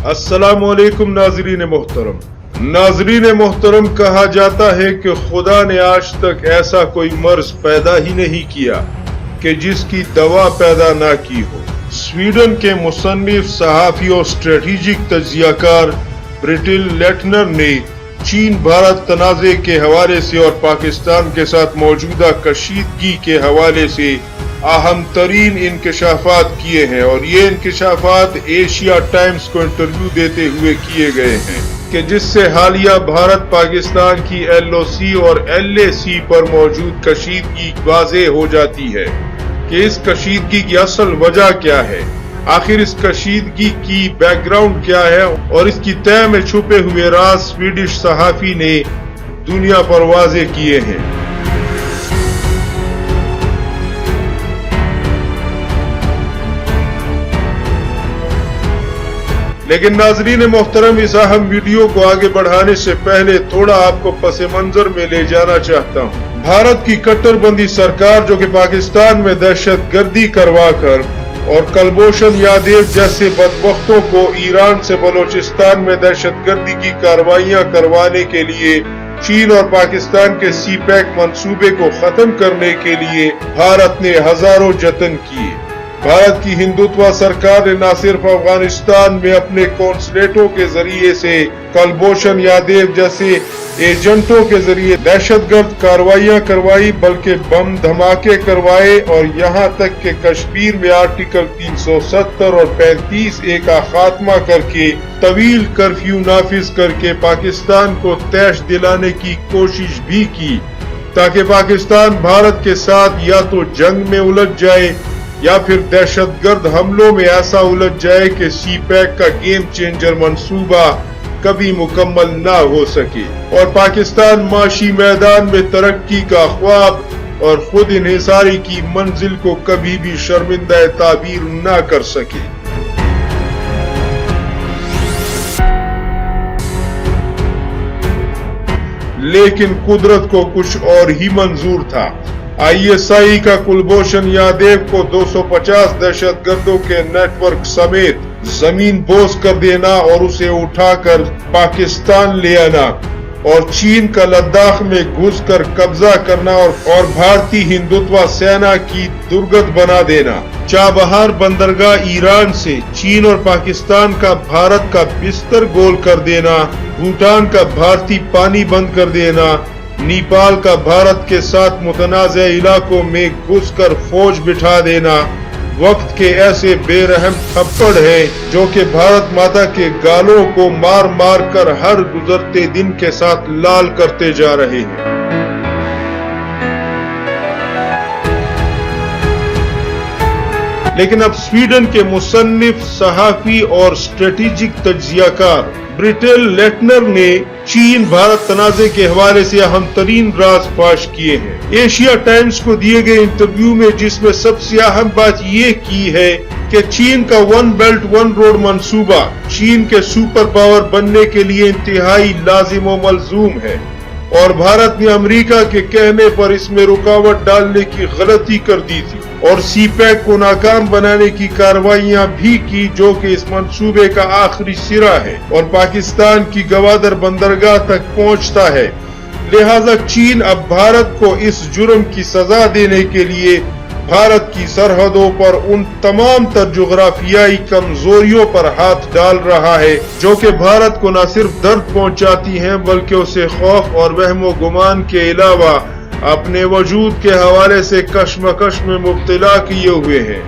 السلام علیکم ناظرین محترم، کہا جاتا ہے کہ خدا نے آج تک ایسا کوئی مرض پیدا ہی نہیں کیا کہ جس کی دوا پیدا نہ کی ہو۔ سویڈن کے مصنف، صحافی اور اسٹریٹجک تجزیہ کار برٹل لیٹنر نے چین بھارت تنازع کے حوالے سے اور پاکستان کے ساتھ موجودہ کشیدگی کے حوالے سے اہم ترین انکشافات کیے ہیں، اور یہ انکشافات ایشیا ٹائمز کو انٹرویو دیتے ہوئے کیے گئے ہیں کہ جس سے حالیہ بھارت پاکستان کی LOC اور LAC پر موجود کشیدگی واضح ہو جاتی ہے کہ اس کشیدگی کی اصل وجہ کیا ہے، آخر اس کشیدگی کی بیک گراؤنڈ کیا ہے، اور اس کی تہہ میں چھپے ہوئے راز سویڈش صحافی نے دنیا پر واضح کیے ہیں۔ لیکن ناظرین محترم، اس اہم ویڈیو کو آگے بڑھانے سے پہلے تھوڑا آپ کو پس منظر میں لے جانا چاہتا ہوں۔ بھارت کی کٹر بندی سرکار جو کہ پاکستان میں دہشت گردی کروا کر اور کلبھوشن یادیو جیسے بدبختوں کو ایران سے بلوچستان میں دہشت گردی کی کارروائیاں کروانے کے لیے چین اور پاکستان کے سی پیک منصوبے کو ختم کرنے کے لیے بھارت نے ہزاروں جتن کیے۔ بھارت کی ہندوتوا سرکار نے نہ صرف افغانستان میں اپنے کونسلیٹوں کے ذریعے سے کلبھوشن یادیو جیسے ایجنٹوں کے ذریعے دہشت گرد کارروائیاں کروائی، بلکہ بم دھماکے کروائے، اور یہاں تک کہ کشمیر میں آرٹیکل 370 اور 35A کا خاتمہ کر کے طویل کرفیو نافذ کر کے پاکستان کو طیش دلانے کی کوشش بھی کی، تاکہ پاکستان بھارت کے ساتھ یا تو جنگ میں الجھ جائے یا پھر دہشت گرد حملوں میں ایسا الجھ جائے کہ سی پیک کا گیم چینجر منصوبہ کبھی مکمل نہ ہو سکے، اور پاکستان معاشی میدان میں ترقی کا خواب اور خود انحصاری کی منزل کو کبھی بھی شرمندہ تعبیر نہ کر سکے۔ لیکن قدرت کو کچھ اور ہی منظور تھا۔ ISI کا کلبھوشن یادیو کو 250 دہشت گردوں کے نیٹ ورک سمیت زمین بوس کر دینا اور اسے اٹھا کر پاکستان لے آنا، اور چین کا لداخ میں گھس کر قبضہ کرنا اور بھارتی ہندوتوا سینا کی درگت بنا دینا، چابہار بندرگاہ ایران سے چین اور پاکستان کا بھارت کا بستر گول کر دینا، بھوٹان کا بھارتی پانی بند کر دینا، نیپال کا بھارت کے ساتھ متنازع علاقوں میں گھس کر فوج بٹھا دینا، وقت کے ایسے بے رحم تھپڑ ہیں جو کہ بھارت ماتا کے گالوں کو مار مار کر ہر گزرتے دن کے ساتھ لال کرتے جا رہے ہیں۔ لیکن اب سویڈن کے مصنف، صحافی اور اسٹریٹجک تجزیہ کار برٹل لیٹنر نے چین بھارت تنازع کے حوالے سے اہم ترین راز فاش کیے ہیں ایشیا ٹائمز کو دیے گئے انٹرویو میں، جس میں سب سے اہم بات یہ کی ہے کہ چین کا ون بیلٹ ون روڈ منصوبہ چین کے سپر پاور بننے کے لیے انتہائی لازم و ملزوم ہے، اور بھارت نے امریکہ کے کہنے پر اس میں رکاوٹ ڈالنے کی غلطی کر دی تھی اور سی پیک کو ناکام بنانے کی کارروائیاں بھی کی، جو کہ اس منصوبے کا آخری سرا ہے اور پاکستان کی گوادر بندرگاہ تک پہنچتا ہے۔ لہذا چین اب بھارت کو اس جرم کی سزا دینے کے لیے بھارت کی سرحدوں پر ان تمام تر جغرافیائی کمزوریوں پر ہاتھ ڈال رہا ہے جو کہ بھارت کو نہ صرف درد پہنچاتی ہیں بلکہ اسے خوف اور وہم و گمان کے علاوہ اپنے وجود کے حوالے سے کشمکش میں مبتلا کیے ہوئے ہیں۔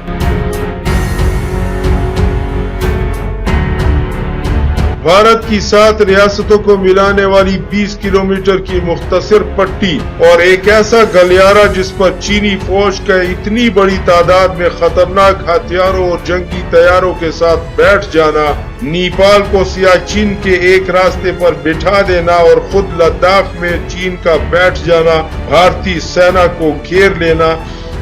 بھارت کی 7 ریاستوں کو ملانے والی 20 کلومیٹر کی مختصر پٹی اور ایک ایسا گلیارہ جس پر چینی فوج کا اتنی بڑی تعداد میں خطرناک ہتھیاروں اور جنگی طیاروں کے ساتھ بیٹھ جانا، نیپال کو سیاچن کے ایک راستے پر بٹھا دینا اور خود لداخ میں چین کا بیٹھ جانا، بھارتی سینا کو گھیر لینا،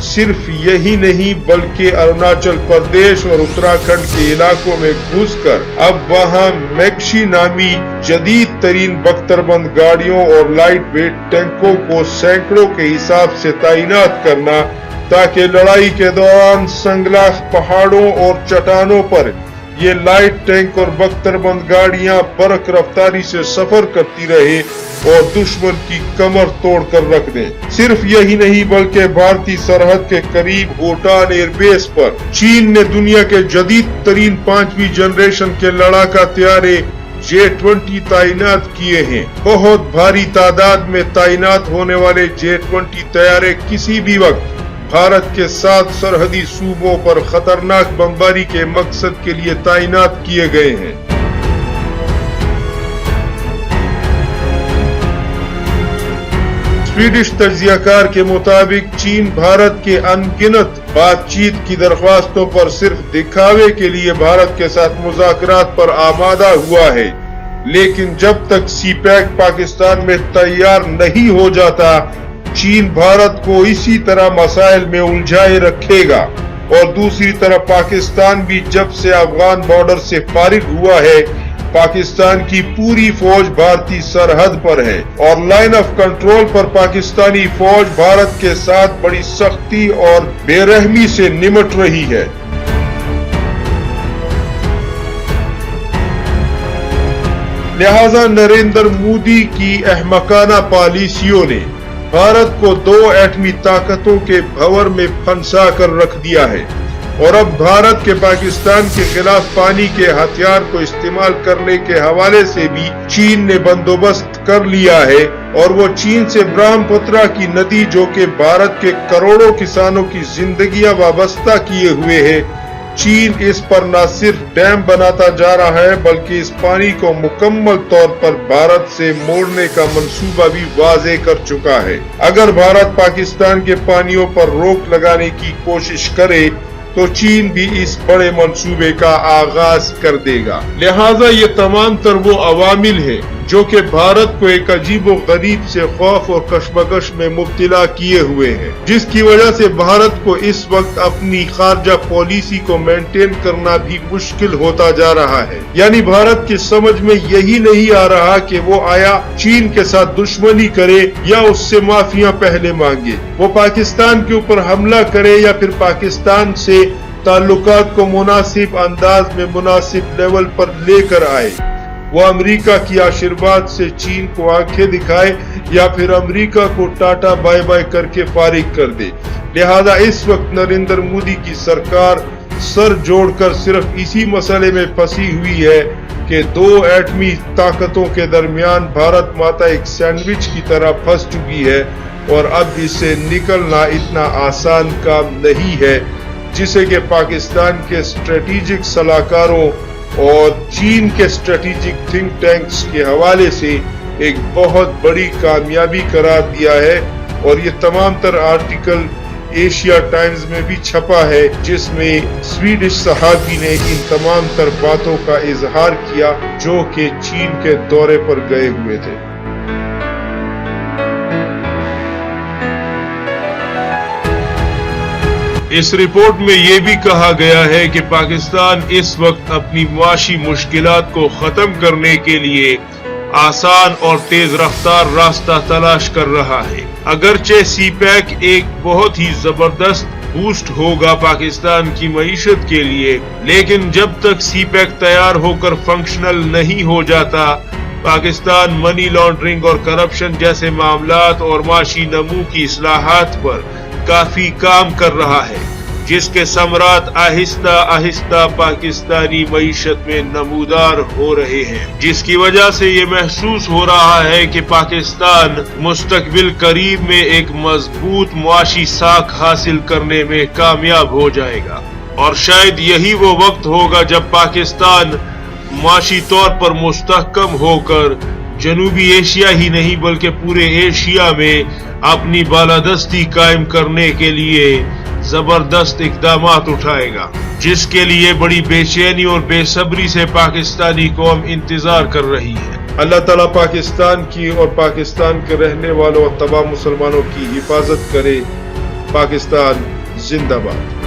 صرف یہی نہیں بلکہ اروناچل پردیش اور اتراکھنڈ کے علاقوں میں گھس کر اب وہاں میکشی نامی جدید ترین بختربند گاڑیوں اور لائٹ ویٹ ٹینکوں کو سینکڑوں کے حساب سے تعینات کرنا تاکہ لڑائی کے دوران سنگلاخ پہاڑوں اور چٹانوں پر ये लाइट टैंक और बख्तरबंद गाड़ियां बरक रफ्तारी से सफर करती रहे और दुश्मन की कमर तोड़कर रख दें। सिर्फ यही नहीं बल्कि भारतीय सरहद के करीब होटान एयरबेस पर चीन ने दुनिया के जदीद तरीन 5वीं जनरेशन के लड़ाका तैयारे J-20 तैनात किए हैं। बहुत भारी तादाद में तैनात होने वाले J-20 तैयारे किसी भी वक्त भारत के 7 सरहदी सूबों पर खतरनाक बमबारी के मकसद के लिए तैनात किए गए हैं। स्वीडिश तज्जियाकार के मुताबिक चीन भारत के अनगिनत बातचीत की दरख्वास्तों पर सिर्फ दिखावे के लिए भारत के साथ मुज़ाकरात पर आमादा हुआ है, लेकिन जब तक सीपैक पाकिस्तान में तैयार नहीं हो जाता, चीन भारत को इसी तरह मसाइल में उलझाए रखेगा। और दूसरी तरफ पाकिस्तान भी जब से अफगान बॉर्डर से फारिग हुआ है, पाकिस्तान की पूरी फौज भारतीय सरहद पर है और लाइन ऑफ कंट्रोल पर पाकिस्तानी फौज भारत के साथ बड़ी सख्ती और बेरहमी से निमट रही है। लिहाजा नरेंद्र मोदी की अहमकाना पॉलिसियों ने भारत को 2 एटमी ताकतों के भंवर में फंसा कर रख दिया है और अब भारत के पाकिस्तान के खिलाफ पानी के हथियार को इस्तेमाल करने के हवाले से भी चीन ने बंदोबस्त कर लिया है। और वो चीन से ब्रह्मपुत्रा की नदी, जो कि भारत के करोड़ों किसानों की जिंदगियां वाबस्ता किए हुए है, चीन इस पर न सिर्फ डैम बनाता जा रहा है बल्कि इस पानी को मुकम्मल तौर पर भारत से मोड़ने का मंसूबा भी वाज़े कर चुका है। अगर भारत पाकिस्तान के पानियों पर रोक लगाने की कोशिश करे तो चीन भी इस बड़े मंसूबे का आगाज कर देगा। लिहाजा ये तमाम तर वो अवामिल है जो कि भारत को एक अजीबो गरीब से खौफ और कशमकश में मुब्तला किए हुए हैं, जिसकी वजह से भारत को इस वक्त अपनी खारजा पॉलिसी को मेंटेन करना भी मुश्किल होता जा रहा है। यानी भारत की समझ में यही नहीं आ रहा कि वो आया चीन के साथ दुश्मनी करे या उससे माफिया पहले मांगे, वो पाकिस्तान के ऊपर हमला करे या फिर पाकिस्तान से ताल्लुकात को मुनासिब अंदाज में मुनासिब लेवल पर लेकर आए। वो अमेरिका की आशीर्वाद से चीन को आंखें दिखाए या फिर अमेरिका को टाटा बाय बाय करके फारिग कर दे। लिहाजा इस वक्त नरेंद्र मोदी की सरकार सर जोड़कर सिर्फ इसी मसले में फंसी हुई है कि 2 एटमी ताकतों के दरमियान भारत माता एक सैंडविच की तरह फंस चुकी है और अब इससे निकलना इतना आसान काम नहीं है, जिसे कि पाकिस्तान के स्ट्रेटेजिक सलाहकारों और चीन के स्ट्रेटेजिक थिंक टैंक्स के हवाले से एक बहुत बड़ी कामयाबी करार दिया है। और ये तमाम तर आर्टिकल एशिया टाइम्स में भी छपा है, जिसमें स्वीडिश सहाफी ने इन तमाम तर बातों का इजहार किया जो कि चीन के दौरे पर गए हुए थे। इस रिपोर्ट में ये भी कहा गया है कि पाकिस्तान इस वक्त अपनी मुआशी मुश्किलात को खत्म करने के लिए आसान और तेज रफ्तार रास्ता तलाश कर रहा है। अगरचे सीपैक एक बहुत ही जबरदस्त बूस्ट होगा पाकिस्तान की मईशत के लिए, लेकिन जब तक सीपैक तैयार होकर फंक्शनल नहीं हो जाता, पाकिस्तान मनी लॉन्ड्रिंग और करप्शन जैसे मामलात और माशी नमू की इस्लाहात पर काफी काम कर रहा है, जिसके समरात आहिस्ता आहिस्ता पाकिस्तानी मईशत में नमूदार हो रहे हैं, जिसकी वजह से ये महसूस हो रहा है कि पाकिस्तान मुस्तकबिल करीब में एक मजबूत मुआशी साख हासिल करने में कामयाब हो जाएगा। और शायद यही वो वक्त होगा जब पाकिस्तान मुआशी तौर पर मुस्तहकम होकर जनूबी एशिया ही नहीं बल्कि पूरे एशिया में अपनी बालादस्ती कायम करने के लिए जबरदस्त इकदामात उठाएगा, जिसके लिए बड़ी बेचैनी और बेसब्री से पाकिस्तानी कौम इंतजार कर रही है। अल्लाह ताला पाकिस्तान की और पाकिस्तान के रहने वालों और तमाम मुसलमानों की हिफाजत करे। पाकिस्तान जिंदाबाद।